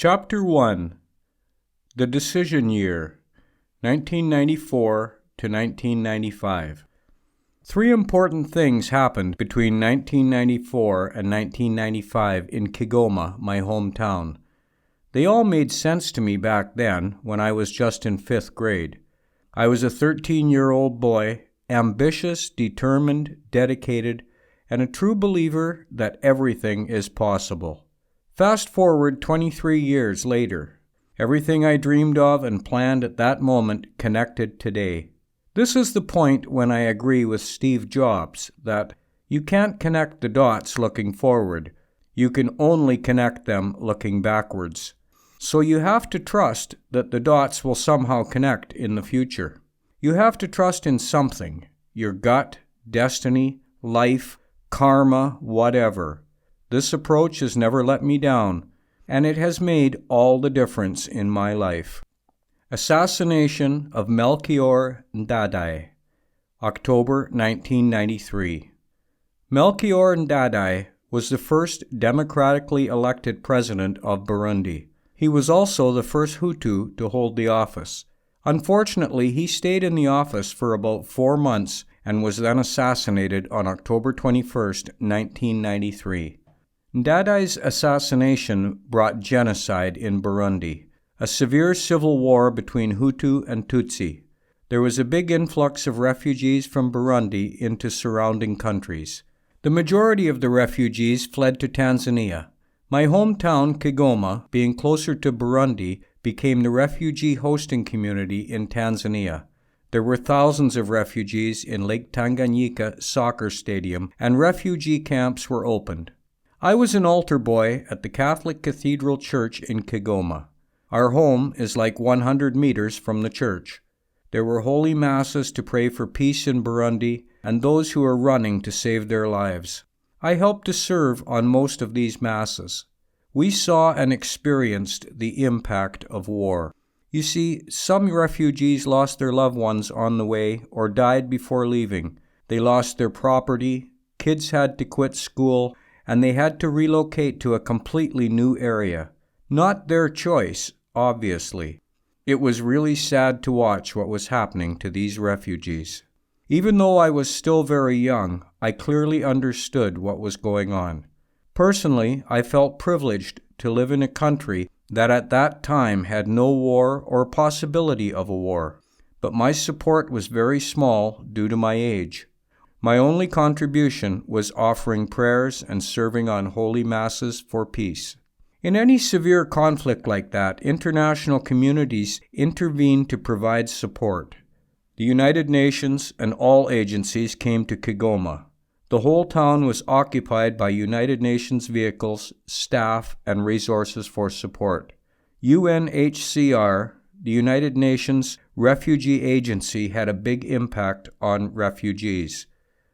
Chapter 1. The Decision Year, 1994 to 1995. Three important things happened between 1994 and 1995 in Kigoma, my hometown. They all made sense to me back then, when I was just in 5th grade. I was a 13-year-old boy, ambitious, determined, dedicated, and a true believer that everything is possible. Fast forward 23 years later. Everything I dreamed of and planned at that moment connected today. This is the point when I agree with Steve Jobs that you can't connect the dots looking forward. You can only connect them looking backwards. So you have to trust that the dots will somehow connect in the future. You have to trust in something, your gut, destiny, life, karma, whatever. This approach has never let me down, and it has made all the difference in my life. Assassination of Melchior Ndadaye, October 1993. Melchior Ndadaye was the first democratically elected president of Burundi. He was also the first Hutu to hold the office. Unfortunately, he stayed in the office for about 4 months and was then assassinated on October 21, 1993. Ndadaye's assassination brought genocide in Burundi, a severe civil war between Hutu and Tutsi. There was a big influx of refugees from Burundi into surrounding countries. The majority of the refugees fled to Tanzania. My hometown, Kigoma, being closer to Burundi, became the refugee hosting community in Tanzania. There were thousands of refugees in Lake Tanganyika soccer stadium, and refugee camps were opened. I was an altar boy at the Catholic Cathedral Church in Kigoma. Our home is like 100 meters from the church. There were holy masses to pray for peace in Burundi and those who are running to save their lives. I helped to serve on most of these masses. We saw and experienced the impact of war. You see, some refugees lost their loved ones on the way or died before leaving. They lost their property, kids had to quit school, and they had to relocate to a completely new area. Not their choice, obviously. It was really sad to watch what was happening to these refugees. Even though I was still very young, I clearly understood what was going on. Personally, I felt privileged to live in a country that at that time had no war or possibility of a war, but my support was very small due to my age. My only contribution was offering prayers and serving on holy masses for peace. In any severe conflict like that, international communities intervene to provide support. The United Nations and all agencies came to Kigoma. The whole town was occupied by United Nations vehicles, staff, and resources for support. UNHCR, the United Nations Refugee Agency, had a big impact on refugees.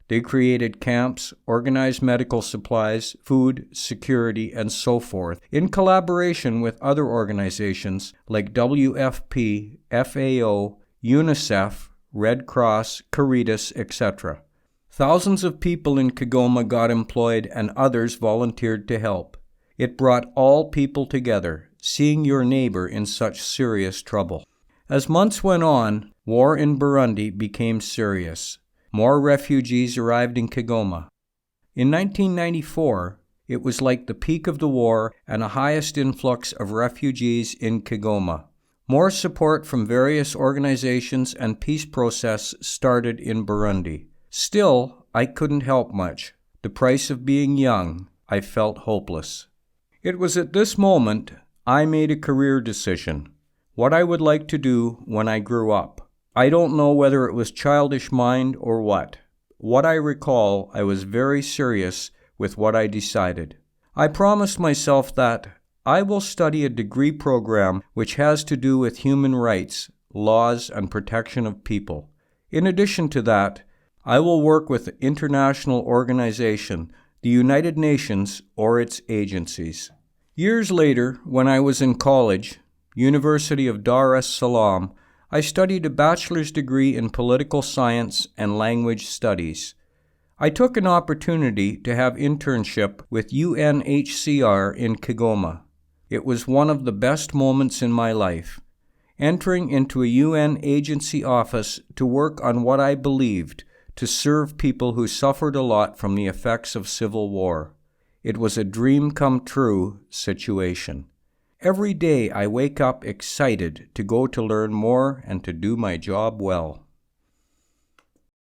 They created camps, organized medical supplies, food, security, and so forth, in collaboration with other organizations like WFP, FAO, UNICEF, Red Cross, Caritas, etc. Thousands of people in Kigoma got employed and others volunteered to help. It brought all people together, seeing your neighbor in such serious trouble. As months went on, war in Burundi became serious. More refugees arrived in Kigoma. In 1994, it was like the peak of the war and a highest influx of refugees in Kigoma. More support from various organizations and peace process started in Burundi. Still, I couldn't help much. The price of being young, I felt hopeless. It was at this moment I made a career decision, what I would like to do when I grew up. I don't know whether it was childish mind or what. What I recall, I was very serious with what I decided. I promised myself that I will study a degree program which has to do with human rights, laws, and protection of people. In addition to that, I will work with an international organization, the United Nations or its agencies. Years later, when I was in college, University of Dar es Salaam, I studied a bachelor's degree in political science and language studies. I took an opportunity to have internship with UNHCR in Kigoma. It was one of the best moments in my life. Entering into a UN agency office to work on what I believed, to serve people who suffered a lot from the effects of civil war. It was a dream come true situation. Every day I wake up excited to go to learn more and to do my job well.